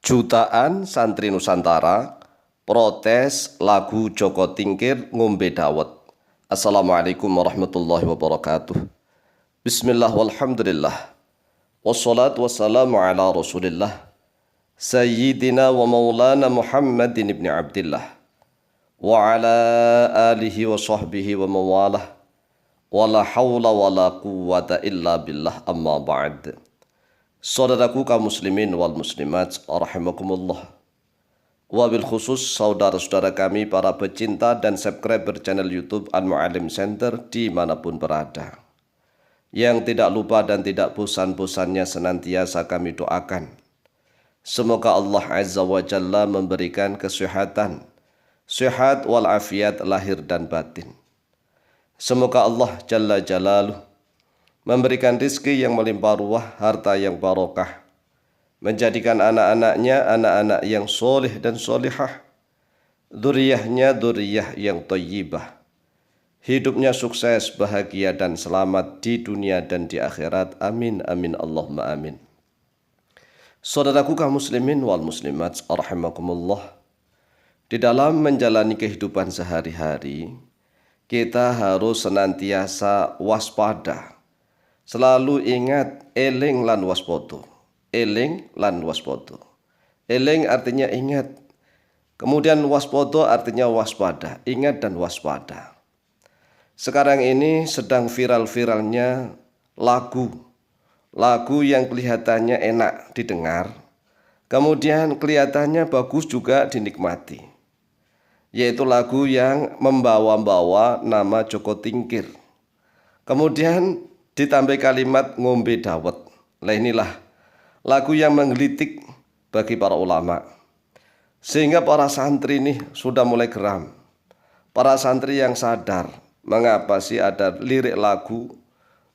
Jutaan santri Nusantara protes lagu Joko Tingkir ngombe dawet. Assalamualaikum warahmatullahi wabarakatuh. Bismillah walhamdulillah. Wassalatu wassalamu ala rasulillah. Sayyidina wa maulana Muhammadin ibn Abdillah. Wa ala alihi wa sahbihi wa mawalah. Wa la hawla wa la quwwata illa billah amma ba'd. Saudaraku kaum muslimin wal muslimat rahimakumullah. Wabil khusus saudara-saudara kami para pecinta dan subscriber channel YouTube Al-Mu'allim Center dimanapun berada. Yang tidak lupa dan tidak bosan-bosannya senantiasa kami doakan. Semoga Allah Azza wa Jalla memberikan kesehatan, sehat walafiat lahir dan batin. Semoga Allah Jalla Jalaluh memberikan rizki yang melimpah ruah, harta yang barokah, menjadikan anak-anaknya anak-anak yang soleh dan solihah, dzurriyyahnya dzurriyyah yang thayyibah, hidupnya sukses, bahagia dan selamat di dunia dan di akhirat. Amin amin Allahumma amin. Saudaraku kaum muslimin wal muslimat rahimakumullah, di dalam menjalani kehidupan sehari-hari kita harus senantiasa waspada. Selalu ingat eling lan waspada. Eling lan waspada. Eling artinya ingat. Kemudian waspada artinya waspada. Ingat dan waspada. Sekarang ini sedang viral-viralnya lagu. Lagu yang kelihatannya enak didengar. Kemudian kelihatannya bagus juga dinikmati. Yaitu lagu yang membawa-bawa nama Joko Tingkir. Kemudian ditambah kalimat ngombe dawet. Lah inilah lagu yang menggelitik bagi para ulama. Sehingga para santri ini sudah mulai geram. Para santri yang sadar mengapa sih ada lirik lagu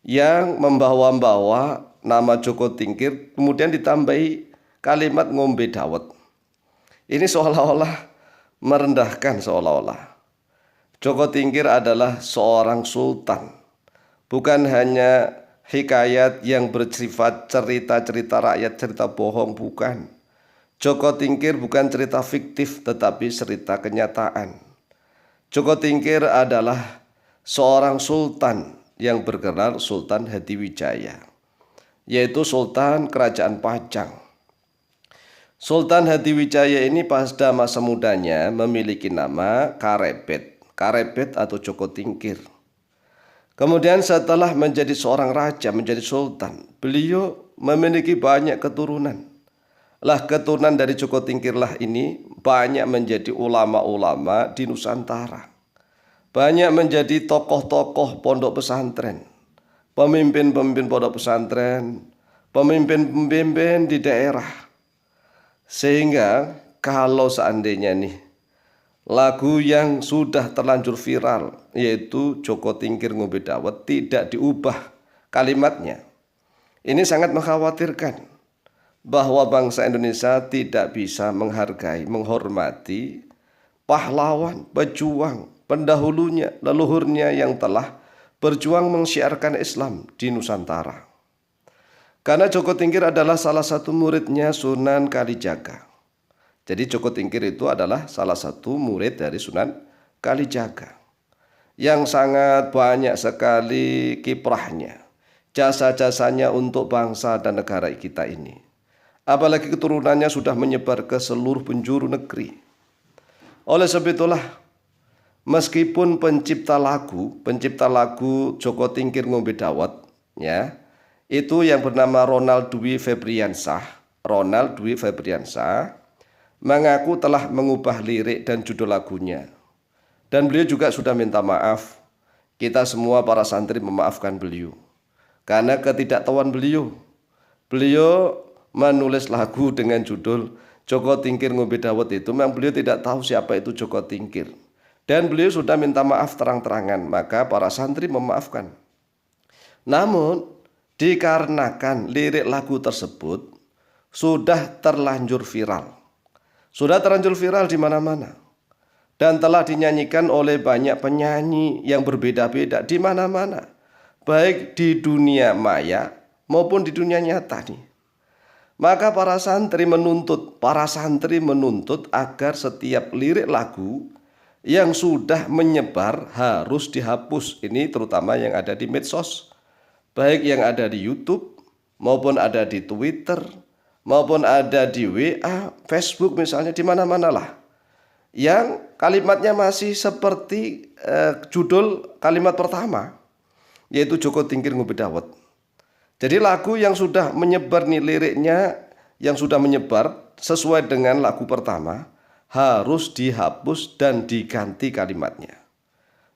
yang membawa-bawa nama Joko Tingkir kemudian ditambahi kalimat ngombe dawet. Ini seolah-olah merendahkan seolah-olah. Joko Tingkir adalah seorang sultan. Bukan hanya hikayat yang bersifat cerita-cerita rakyat, cerita bohong, bukan. Joko Tingkir bukan cerita fiktif tetapi cerita kenyataan. Joko Tingkir adalah seorang sultan yang bergelar Sultan Hadiwijaya, yaitu Sultan Kerajaan Pajang. Sultan Hadiwijaya ini pada masa mudanya memiliki nama Karebet. Karebet atau Joko Tingkir. Kemudian setelah menjadi seorang raja, menjadi sultan, beliau memiliki banyak keturunan. Lah keturunan dari Joko Tingkirlah ini banyak menjadi ulama-ulama di Nusantara. Banyak menjadi tokoh-tokoh pondok pesantren, pemimpin-pemimpin pondok pesantren, pemimpin-pemimpin di daerah. Sehingga kalau seandainya nih lagu yang sudah terlanjur viral yaitu Joko Tingkir ngombe dawet tidak diubah kalimatnya, ini sangat mengkhawatirkan bahwa bangsa Indonesia tidak bisa menghargai, menghormati pahlawan, pejuang, pendahulunya, leluhurnya yang telah berjuang mensyiarkan Islam di Nusantara. Karena Joko Tingkir adalah salah satu muridnya Sunan Kalijaga. Jadi Joko Tingkir itu adalah salah satu murid dari Sunan Kalijaga yang sangat banyak sekali kiprahnya, jasa-jasanya untuk bangsa dan negara kita ini. Apalagi keturunannya sudah menyebar ke seluruh penjuru negeri. Oleh sebab itulah, meskipun pencipta lagu Joko Tingkir ngombe dawet, ya, itu yang bernama Ronald Dwi Febriansah, mengaku telah mengubah lirik dan judul lagunya. Dan beliau juga sudah minta maaf. Kita semua para santri memaafkan beliau. Karena ketidaktahuan beliau. Beliau menulis lagu dengan judul Joko Tingkir ngombe dawet itu. Memang beliau tidak tahu siapa itu Joko Tingkir. Dan beliau sudah minta maaf terang-terangan. Maka para santri memaafkan. Namun dikarenakan lirik lagu tersebut sudah terlanjur viral. Sudah terlanjur viral di mana-mana dan telah dinyanyikan oleh banyak penyanyi yang berbeda-beda di mana-mana, baik di dunia maya maupun di dunia nyata nih. Maka para santri menuntut agar setiap lirik lagu yang sudah menyebar harus dihapus. Ini terutama yang ada di medsos, baik yang ada di YouTube maupun ada di Twitter maupun ada di WA, Facebook misalnya, di mana-mana lah. Yang kalimatnya masih seperti judul kalimat pertama, yaitu Joko Tingkir Ngombe Dawet. Jadi lagu yang sudah menyebar nih liriknya, yang sudah menyebar sesuai dengan lagu pertama harus dihapus dan diganti kalimatnya.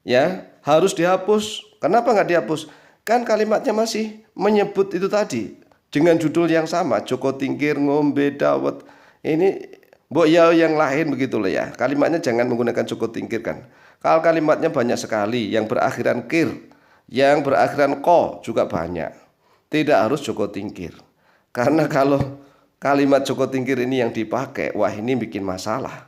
Ya, harus dihapus. Kenapa nggak dihapus? Kan kalimatnya masih menyebut itu tadi dengan judul yang sama, Joko Tingkir Ngombe Dawet. Ini mbok ya yang lain begitulah ya. Kalimatnya jangan menggunakan Joko Tingkir kan. Kalau kalimatnya banyak sekali yang berakhiran kir, yang berakhiran ko juga banyak. Tidak harus Joko Tingkir. Karena kalau kalimat Joko Tingkir ini yang dipakai, wah ini bikin masalah.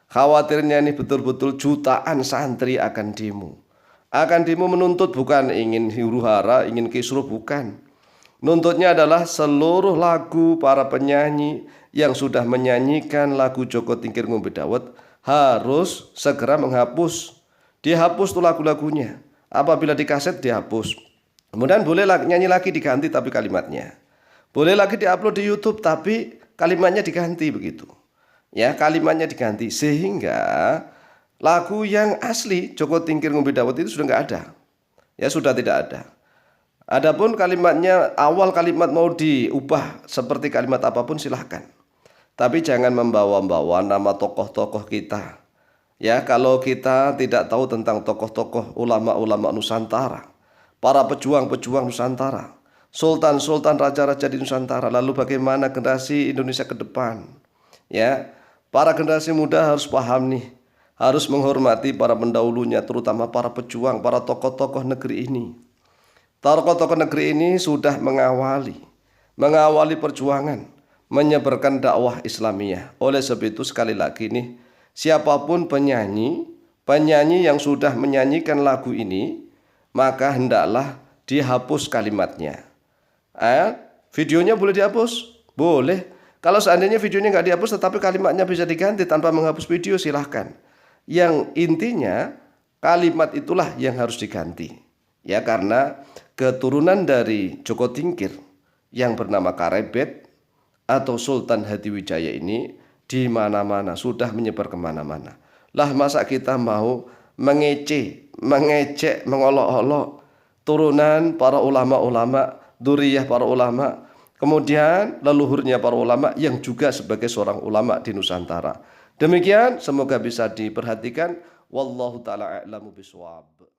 Khawatirnya ini betul-betul jutaan santri akan demo. Akan demo menuntut bukan ingin huru-hara, ingin kisruh, bukan. Nuntutnya adalah seluruh lagu para penyanyi yang sudah menyanyikan lagu Joko Tingkir Ngombe Dawet harus segera menghapus. Dihapus tuh lagu-lagunya. Apabila di kaset dihapus. Kemudian boleh nyanyi lagi diganti tapi kalimatnya. Boleh lagi diupload di YouTube tapi kalimatnya diganti begitu. Ya, kalimatnya diganti sehingga lagu yang asli Joko Tingkir Ngombe Dawet itu sudah nggak ada. Ya, sudah tidak ada. Adapun kalimatnya, awal kalimat mau diubah seperti kalimat apapun silahkan. Tapi jangan membawa-bawa nama tokoh-tokoh kita. Ya, kalau kita tidak tahu tentang tokoh-tokoh ulama-ulama Nusantara, para pejuang-pejuang Nusantara, sultan-sultan, raja-raja di Nusantara, lalu bagaimana generasi Indonesia ke depan? Ya, para generasi muda harus paham nih, harus menghormati para pendahulunya, terutama para pejuang, para tokoh-tokoh negeri ini. Tokoh-tokoh negeri ini sudah mengawali perjuangan, menyebarkan dakwah Islamiyah. Oleh sebab itu sekali lagi nih, siapapun penyanyi yang sudah menyanyikan lagu ini, maka hendaklah dihapus kalimatnya. Videonya boleh dihapus? Boleh. Kalau seandainya videonya nggak dihapus tetapi kalimatnya bisa diganti tanpa menghapus video, silahkan. Yang intinya kalimat itulah yang harus diganti. Ya, karena keturunan dari Joko Tingkir yang bernama Karebet atau Sultan Hadiwijaya ini di mana-mana, sudah menyebar kemana-mana. Lah masa kita mau mengejek, mengolok-olok turunan para ulama-ulama, dzurriyyah para ulama, kemudian leluhurnya para ulama yang juga sebagai seorang ulama di Nusantara. Demikian, semoga bisa diperhatikan. Wallahu ta'ala a'lamu bishawab.